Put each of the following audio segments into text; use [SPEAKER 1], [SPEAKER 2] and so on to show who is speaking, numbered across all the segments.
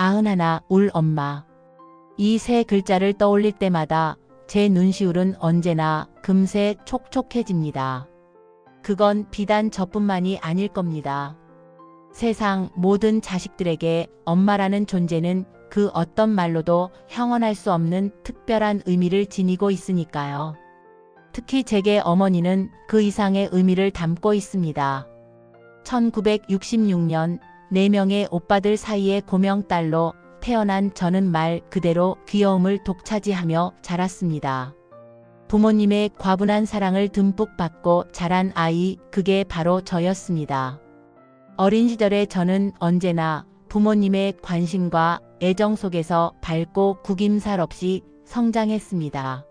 [SPEAKER 1] 91 울 엄마. 이 세 글자를 떠올릴 때마다 제 눈시울은 언제나 금세 촉촉해집니다. 그건 비단 저뿐만이 아닐 겁니다. 세상 모든 자식들에게 엄마라는 존재는 그 어떤 말로도 형언할 수 없는 특별한 의미를 지니고 있으니까요. 특히 제게 어머니는 그 이상의 의미를 담고 있습니다. 1966년 4명의 오빠들 사이의 고명딸로 태어난 저는 말 그대로 귀여움을 독차지하며 자랐습니다. 부모님의 과분한 사랑을 듬뿍 받고 자란 아이, 그게 바로 저였습니다. 어린 시절에 저는 언제나 부모님의 관심과 애정 속에서 밝고 구김살 없이 성장했습니다.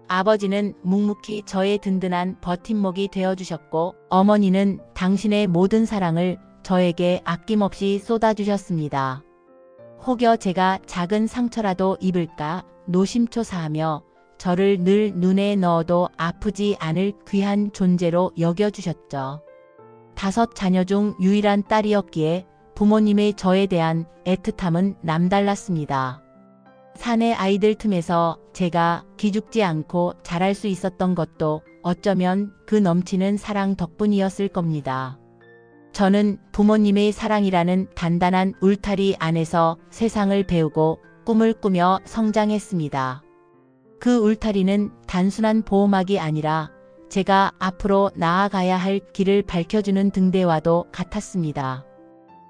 [SPEAKER 1] 아버지는 묵묵히 저의 든든한 버팀목이 되어주셨고, 어머니는 당신의 모든 사랑을 저에게 아낌없이 쏟아주셨습니다. 혹여 제가 작은 상처라도 입을까 노심초사하며 저를 늘 눈에 넣어도 아프지 않을 귀한 존재로 여겨주셨죠. 5 자녀 중 유일한 딸이었기에 부모님의 저에 대한 애틋함은 남달랐습니다. 사내 아이들 틈에서 제가 기죽지 않고 자랄 수 있었던 것도 어쩌면 그 넘치는 사랑 덕분이었을 겁니다. 저는 부모님의 사랑이라는 단단한 울타리 안에서 세상을 배우고 꿈을 꾸며 성장했습니다. 그 울타리는 단순한 보호막이 아니라 제가 앞으로 나아가야 할 길을 밝혀주는 등대와도 같았습니다.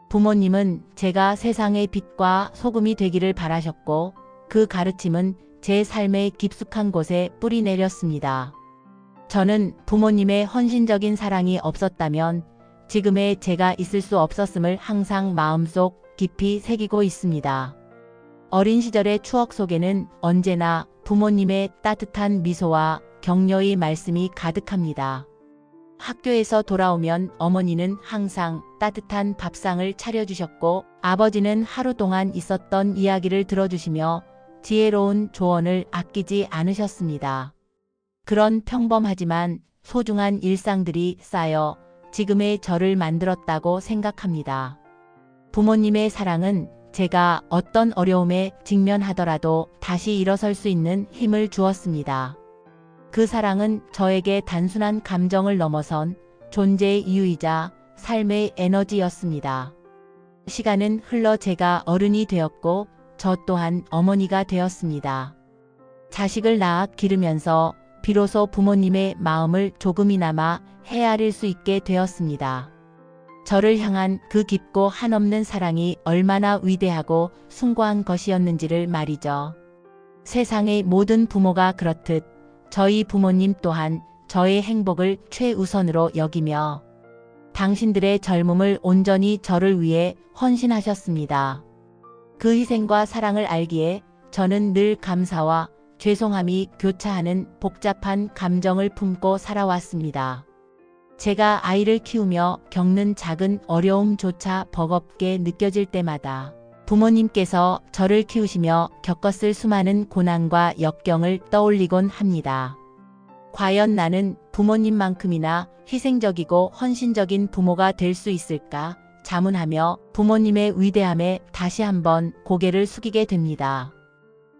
[SPEAKER 1] 부모님은 제가 세상의 빛과 소금이 되기를 바라셨고, 그 가르침은 제 삶의 깊숙한 곳에 뿌리 내렸습니다. 저는 부모님의 헌신적인 사랑이 없었다면 지금의 제가 있을 수 없었음을 항상 마음속 깊이 새기고 있습니다. 어린 시절의 추억 속에는 언제나 부모님의 따뜻한 미소와 격려의 말씀이 가득합니다. 학교에서 돌아오면 어머니는 항상 따뜻한 밥상을 차려주셨고, 아버지는 하루 동안 있었던 이야기를 들어주시며 지혜로운 조언을 아끼지 않으셨습니다. 그런 평범하지만 소중한 일상들이 쌓여 지금의 저를 만들었다고 생각합니다. 부모님의 사랑은 제가 어떤 어려움에 직면하더라도 다시 일어설 수 있는 힘을 주었습니다. 그 사랑은 저에게 단순한 감정을 넘어선 존재의 이유이자 삶의 에너지였습니다. 시간은 흘러 제가 어른이 되었고 저 또한 어머니가 되었습니다. 자식을 낳아 기르면서 비로소 부모님의 마음을 조금이나마 헤아릴 수 있게 되었습니다. 저를 향한 그 깊고 한없는 사랑이 얼마나 위대하고 숭고한 것이었는지를 말이죠. 세상의 모든 부모가 그렇듯 저희 부모님 또한 저의 행복을 최우선으로 여기며 당신들의 젊음을 온전히 저를 위해 헌신하셨습니다. 그 희생과 사랑을 알기에 저는 늘 감사와 죄송함이 교차하는 복잡한 감정을 품고 살아왔습니다. 제가 아이를 키우며 겪는 작은 어려움조차 버겁게 느껴질 때마다 부모님께서 저를 키우시며 겪었을 수많은 고난과 역경을 떠올리곤 합니다. 과연 나는 부모님만큼이나 희생적이고 헌신적인 부모가 될 수 있을까 자문하며 부모님의 위대함에 다시 한번 고개를 숙이게 됩니다.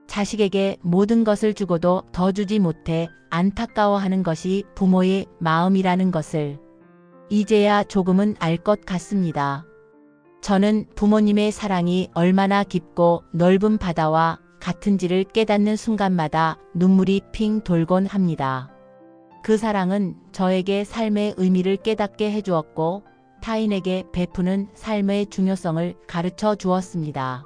[SPEAKER 1] 자식에게 모든 것을 주고도 더 주지 못해 안타까워하는 것이 부모의 마음이라는 것을 이제야 조금은 알 것 같습니다. 저는 부모님의 사랑이 얼마나 깊고 넓은 바다와 같은지를 깨닫는 순간마다 눈물이 핑 돌곤 합니다. 그 사랑은 저에게 삶의 의미를 깨닫게 해주었고 타인에게 베푸는 삶의 중요성을 가르쳐 주었습니다.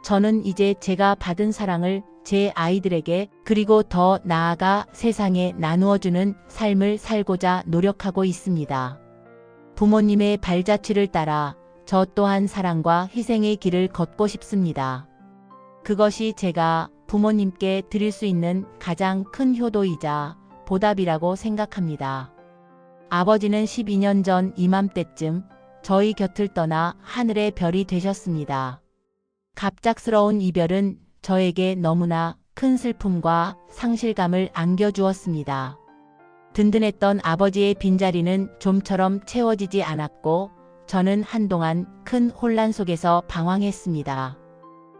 [SPEAKER 1] 저는 이제 제가 받은 사랑을 제 아이들에게 그리고 더 나아가 세상에 나누어주는 삶을 살고자 노력하고 있습니다. 부모님의 발자취를 따라 저 또한 사랑과 희생의 길을 걷고 싶습니다. 그것이 제가 부모님께 드릴 수 있는 가장 큰 효도이자 보답이라고 생각합니다. 아버지는 12년 전 이맘때쯤 저희 곁을 떠나 하늘의 별이 되셨습니다. 갑작스러운 이별은 저에게 너무나 큰 슬픔과 상실감을 안겨주었습니다. 든든했던 아버지의 빈자리는 좀처럼 채워지지 않았고 저는 한동안 큰 혼란 속에서 방황했습니다.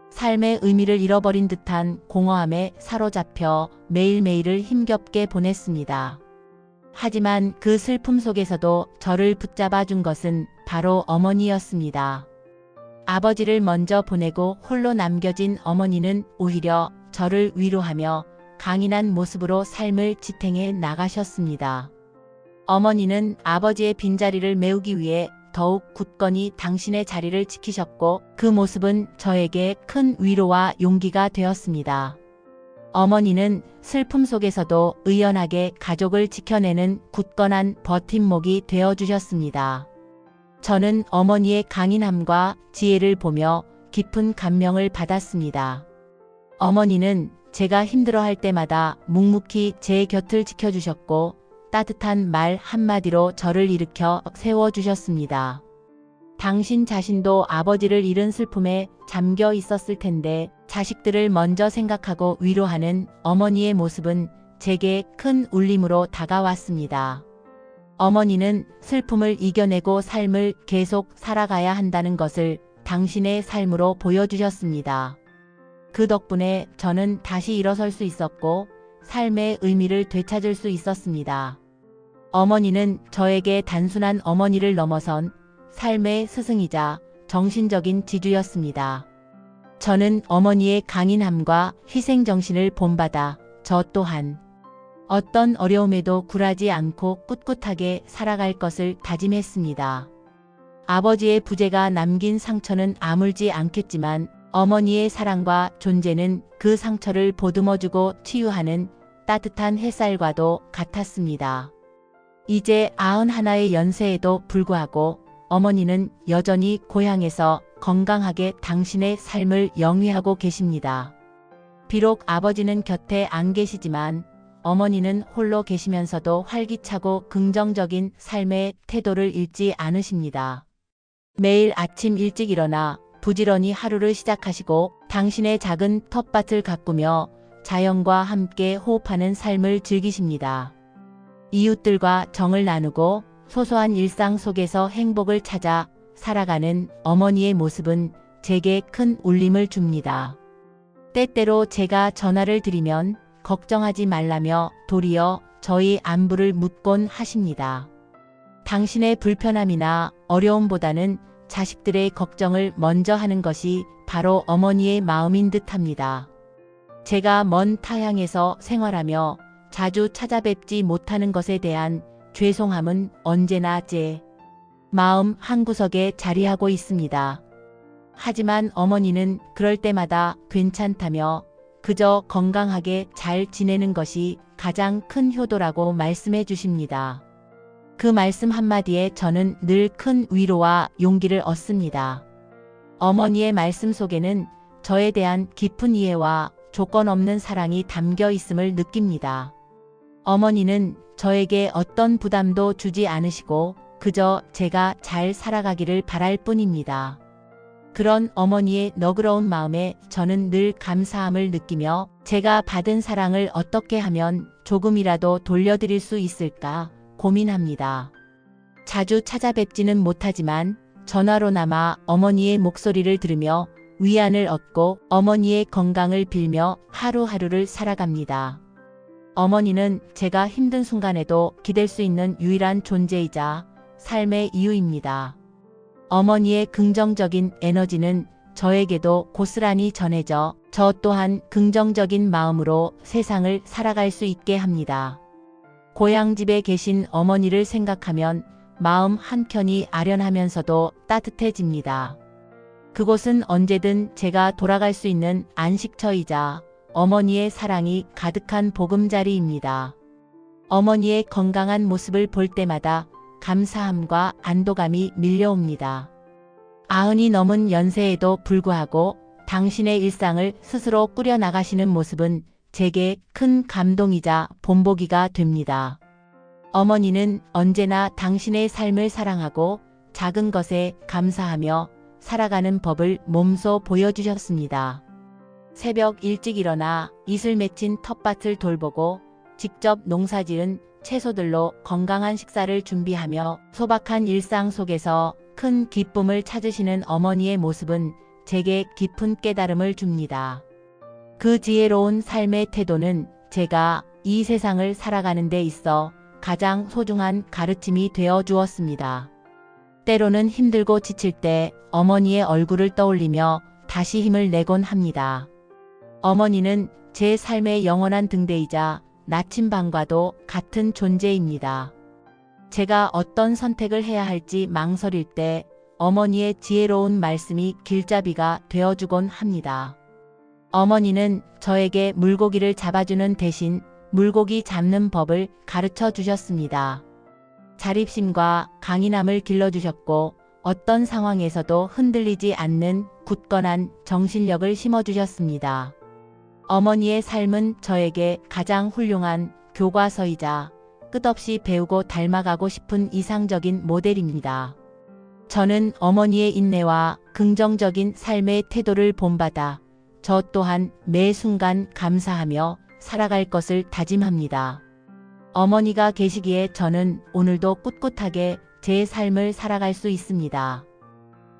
[SPEAKER 1] 삶의 의미를 잃어버린 듯한 공허함에 사로잡혀 매일매일을 힘겹게 보냈습니다. 하지만 그 슬픔 속에서도 저를 붙잡아 준 것은 바로 어머니였습니다. 아버지를 먼저 보내고 홀로 남겨진 어머니는 오히려 저를 위로하며 강인한 모습으로 삶을 지탱해 나가셨습니다. 어머니는 아버지의 빈자리를 메우기 위해 더욱 굳건히 당신의 자리를 지키셨고 그 모습은 저에게 큰 위로와 용기가 되었습니다. 어머니는 슬픔 속에서도 의연하게 가족을 지켜내는 굳건한 버팀목이 되어주셨습니다. 저는 어머니의 강인함과 지혜를 보며 깊은 감명을 받았습니다. 어머니는 제가 힘들어할 때마다 묵묵히 제 곁을 지켜주셨고 따뜻한 말 한마디로 저를 일으켜 세워주셨습니다. 당신 자신도 아버지를 잃은 슬픔에 잠겨 있었을 텐데 자식들을 먼저 생각하고 위로하는 어머니의 모습은 제게 큰 울림으로 다가왔습니다. 어머니는 슬픔을 이겨내고 삶을 계속 살아가야 한다는 것을 당신의 삶으로 보여주셨습니다. 그 덕분에 저는 다시 일어설 수 있었고 삶의 의미를 되찾을 수 있었습니다. 어머니는 저에게 단순한 어머니를 넘어선 삶의 스승이자 정신적인 지주였습니다. 저는 어머니의 강인함과 희생정신을 본받아 저 또한 어떤 어려움에도 굴하지 않고 꿋꿋하게 살아갈 것을 다짐했습니다. 아버지의 부재가 남긴 상처는 아물지 않겠지만 어머니의 사랑과 존재는 그 상처를 보듬어주고 치유하는 따뜻한 햇살과도 같았습니다. 이제 91의 연세에도 불구하고 어머니는 여전히 고향에서 건강하게 당신의 삶을 영위하고 계십니다. 비록 아버지는 곁에 안 계시지만 어머니는 홀로 계시면서도 활기차고 긍정적인 삶의 태도를 잃지 않으십니다. 매일 아침 일찍 일어나 부지런히 하루를 시작하시고 당신의 작은 텃밭을 가꾸며 자연과 함께 호흡하는 삶을 즐기십니다. 이웃들과 정을 나누고 소소한 일상 속에서 행복을 찾아 살아가는 어머니의 모습은 제게 큰 울림을 줍니다. 때때로 제가 전화를 드리면 걱정하지 말라며 도리어 저희 안부를 묻곤 하십니다. 당신의 불편함이나 어려움보다는 자식들의 걱정을 먼저 하는 것이 바로 어머니의 마음인 듯합니다. 제가 먼 타향에서 생활하며 자주 찾아뵙지 못하는 것에 대한 죄송함은 언제나 제 마음 한구석에 자리하고 있습니다. 하지만 어머니는 그럴 때마다 괜찮다며 그저 건강하게 잘 지내는 것이 가장 큰 효도라고 말씀해 주십니다. 그 말씀 한마디에 저는 늘 큰 위로와 용기를 얻습니다. 어머니의 말씀 속에는 저에 대한 깊은 이해와 조건 없는 사랑이 담겨 있음을 느낍니다. 어머니는 저에게 어떤 부담도 주지 않으시고 그저 제가 잘 살아가기를 바랄 뿐입니다. 그런 어머니의 너그러운 마음에 저는 늘 감사함을 느끼며 제가 받은 사랑을 어떻게 하면 조금이라도 돌려드릴 수 있을까 고민합니다. 자주 찾아뵙지는 못하지만 전화로나마 어머니의 목소리를 들으며 위안을 얻고 어머니의 건강을 빌며 하루하루를 살아갑니다. 어머니는 제가 힘든 순간에도 기댈 수 있는 유일한 존재이자 삶의 이유입니다. 어머니의 긍정적인 에너지는 저에게도 고스란히 전해져 저 또한 긍정적인 마음으로 세상을 살아갈 수 있게 합니다. 고향집에 계신 어머니를 생각하면 마음 한켠이 아련하면서도 따뜻해집니다. 그곳은 언제든 제가 돌아갈 수 있는 안식처이자 어머니의 사랑이 가득한 보금자리입니다. 어머니의 건강한 모습을 볼 때마다 감사함과 안도감이 밀려옵니다. 90이 넘은 연세에도 불구하고 당신의 일상을 스스로 꾸려나가시는 모습은 제게 큰 감동이자 본보기가 됩니다. 어머니는 언제나 당신의 삶을 사랑하고 작은 것에 감사하며 살아가는 법을 몸소 보여주셨습니다. 새벽 일찍 일어나 이슬 맺힌 텃밭을 돌보고 직접 농사지은 채소들로 건강한 식사를 준비하며 소박한 일상 속에서 큰 기쁨을 찾으시는 어머니의 모습은 제게 깊은 깨달음을 줍니다. 그 지혜로운 삶의 태도는 제가 이 세상을 살아가는 데 있어 가장 소중한 가르침이 되어 주었습니다. 때로는 힘들고 지칠 때 어머니의 얼굴을 떠올리며 다시 힘을 내곤 합니다. 어머니는 제 삶의 영원한 등대이자 나침반과도 같은 존재입니다. 제가 어떤 선택을 해야 할지 망설일 때 어머니의 지혜로운 말씀이 길잡이가 되어주곤 합니다. 어머니는 저에게 물고기를 잡아주는 대신 물고기 잡는 법을 가르쳐 주셨습니다. 자립심과 강인함을 길러주셨고 어떤 상황에서도 흔들리지 않는 굳건한 정신력을 심어주셨습니다. 어머니의 삶은 저에게 가장 훌륭한 교과서이자 끝없이 배우고 닮아가고 싶은 이상적인 모델입니다. 저는 어머니의 인내와 긍정적인 삶의 태도를 본받아 저 또한 매 순간 감사하며 살아갈 것을 다짐합니다. 어머니가 계시기에 저는 오늘도 꿋꿋하게 제 삶을 살아갈 수 있습니다.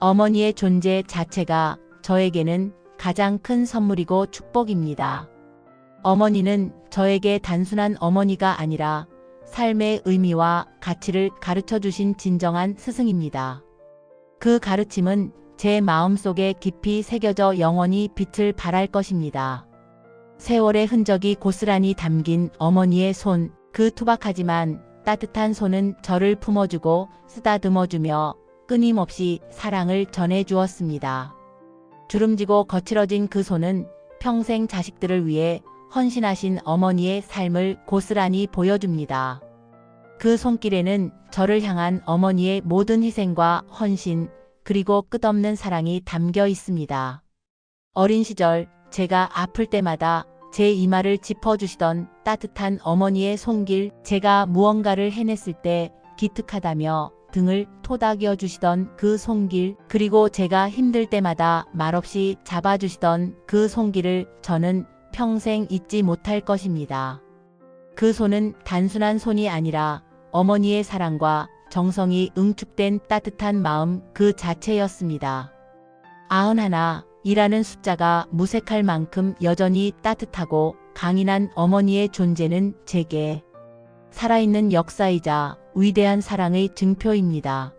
[SPEAKER 1] 어머니의 존재 자체가 저에게는 가장 큰 선물이고 축복입니다. 어머니는 저에게 단순한 어머니가 아니라 삶의 의미와 가치를 가르쳐 주신 진정한 스승입니다. 그 가르침은 제 마음속에 깊이 새겨져 영원히 빛을 발할 것입니다. 세월의 흔적이 고스란히 담긴 어머니의 손, 그 투박하지만 따뜻한 손은 저를 품어주고 쓰다듬어주며 끊임없이 사랑을 전해주었습니다. 주름지고 거칠어진 그 손은 평생 자식들을 위해 헌신하신 어머니의 삶을 고스란히 보여줍니다. 그 손길에는 저를 향한 어머니의 모든 희생과 헌신, 그리고 끝없는 사랑이 담겨 있습니다. 어린 시절 제가 아플 때마다 제 이마를 짚어주시던 따뜻한 어머니의 손길, 제가 무언가를 해냈을 때 기특하다며 등을 토닥여 주시던 그 손길, 그리고 제가 힘들 때마다 말없이 잡아주시던 그 손길을 저는 평생 잊지 못할 것입니다. 그 손은 단순한 손이 아니라 어머니의 사랑과 정성이 응축된 따뜻한 마음 그 자체였습니다. 91이라는 숫자가 무색할 만큼 여전히 따뜻하고 강인한 어머니의 존재는 제게 살아있는 역사이자 위대한 사랑의 증표입니다.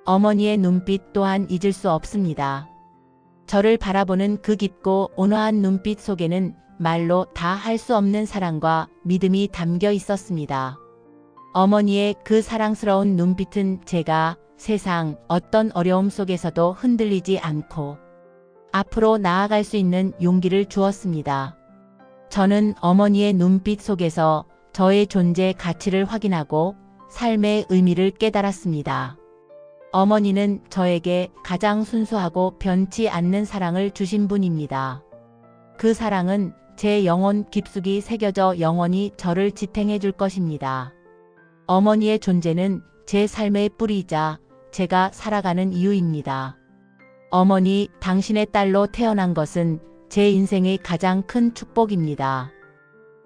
[SPEAKER 1] 어머니의 눈빛 또한 잊을 수 없습니다. 저를 바라보는 그 깊고 온화한 눈빛 속에는 말로 다 할 수 없는 사랑과 믿음이 담겨 있었습니다. 어머니의 그 사랑스러운 눈빛은 제가 세상 어떤 어려움 속에서도 흔들리지 않고 앞으로 나아갈 수 있는 용기를 주었습니다. 저는 어머니의 눈빛 속에서 저의 존재 가치를 확인하고 삶의 의미를 깨달았습니다. 어머니는 저에게 가장 순수하고 변치 않는 사랑을 주신 분입니다. 그 사랑은 제 영혼 깊숙이 새겨져 영원히 저를 지탱해 줄 것입니다. 어머니의 존재는 제 삶의 뿌리이자 제가 살아가는 이유입니다. 어머니, 당신의 딸로 태어난 것은 제 인생의 가장 큰 축복입니다.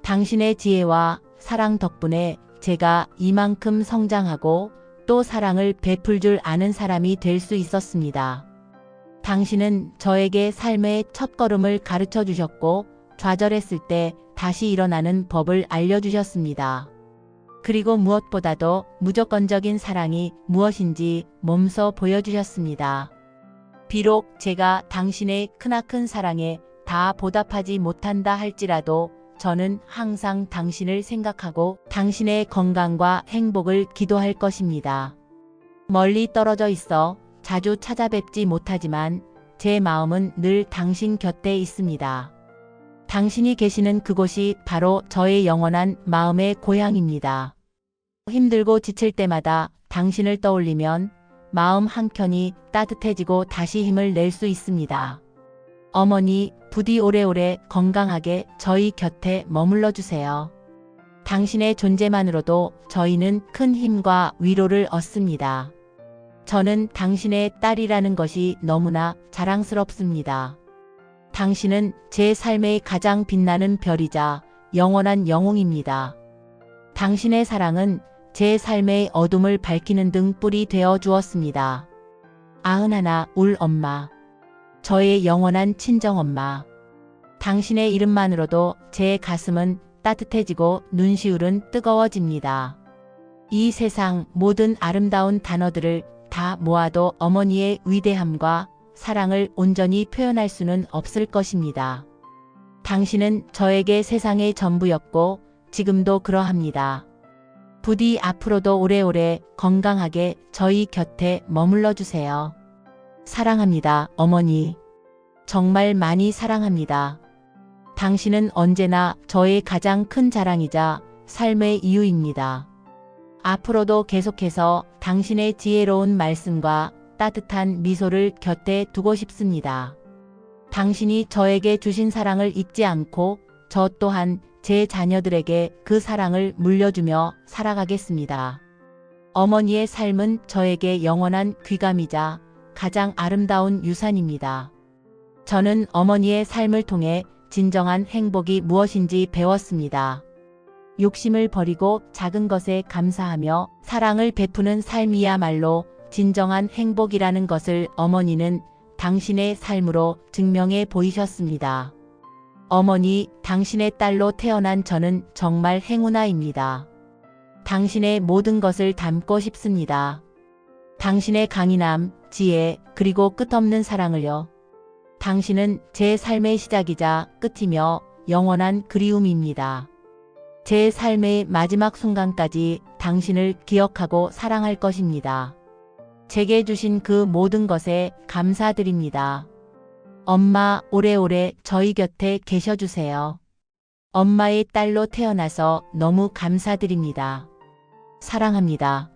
[SPEAKER 1] 당신의 지혜와 사랑 덕분에 제가 이만큼 성장하고 또 사랑을 베풀 줄 아는 사람이 될 수 있었습니다. 당신은 저에게 삶의 첫걸음을 가르쳐 주셨고 좌절했을 때 다시 일어나는 법을 알려주셨습니다. 그리고 무엇보다도 무조건적인 사랑이 무엇인지 몸소 보여주셨습니다. 비록 제가 당신의 크나큰 사랑에 다 보답하지 못한다 할지라도 저는 항상 당신을 생각하고 당신의 건강과 행복을 기도할 것입니다. 멀리 떨어져 있어 자주 찾아뵙지 못하지만 제 마음은 늘 당신 곁에 있습니다. 당신이 계시는 그곳이 바로 저의 영원한 마음의 고향입니다. 힘들고 지칠 때마다 당신을 떠올리면 마음 한켠이 따뜻해지고 다시 힘을 낼 수 있습니다. 어머니, 부디 오래오래 건강하게 저희 곁에 머물러 주세요. 당신의 존재만으로도 저희는 큰 힘과 위로를 얻습니다. 저는 당신의 딸이라는 것이 너무나 자랑스럽습니다. 당신은 제 삶의 가장 빛나는 별이자 영원한 영웅입니다. 당신의 사랑은 제 삶의 어둠을 밝히는 등불이 되어 주었습니다. 91 울 엄마. 저의 영원한 친정엄마. 당신의 이름만으로도 제 가슴은 따뜻해지고 눈시울은 뜨거워집니다. 이 세상 모든 아름다운 단어들을 다 모아도 어머니의 위대함과 사랑을 온전히 표현할 수는 없을 것입니다. 당신은 저에게 세상의 전부였고 지금도 그러합니다. 부디 앞으로도 오래오래 건강하게 저희 곁에 머물러 주세요. 사랑합니다, 어머니. 정말 많이 사랑합니다. 당신은 언제나 저의 가장 큰 자랑이자 삶의 이유입니다. 앞으로도 계속해서 당신의 지혜로운 말씀과 따뜻한 미소를 곁에 두고 싶습니다. 당신이 저에게 주신 사랑을 잊지 않고 저 또한 제 자녀들에게 그 사랑을 물려주며 살아가겠습니다. 어머니의 삶은 저에게 영원한 귀감이자 가장 아름다운 유산입니다. 저는 어머니의 삶을 통해 진정한 행복이 무엇인지 배웠습니다. 욕심을 버리고 작은 것에 감사하며 사랑을 베푸는 삶이야말로 진정한 행복이라는 것을 어머니는 당신의 삶으로 증명해 보이셨습니다. 어머니, 당신의 딸로 태어난 저는 정말 행운아입니다. 당신의 모든 것을 담고 싶습니다. 당신의 강인함, 지혜, 그리고 끝없는 사랑을요. 당신은 제 삶의 시작이자 끝이며 영원한 그리움입니다. 제 삶의 마지막 순간까지 당신을 기억하고 사랑할 것입니다. 제게 주신 그 모든 것에 감사드립니다. 엄마, 오래오래 저희 곁에 계셔주세요. 엄마의 딸로 태어나서 너무 감사드립니다. 사랑합니다.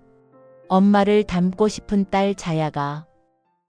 [SPEAKER 1] 엄마를 닮고 싶은 딸 자야가.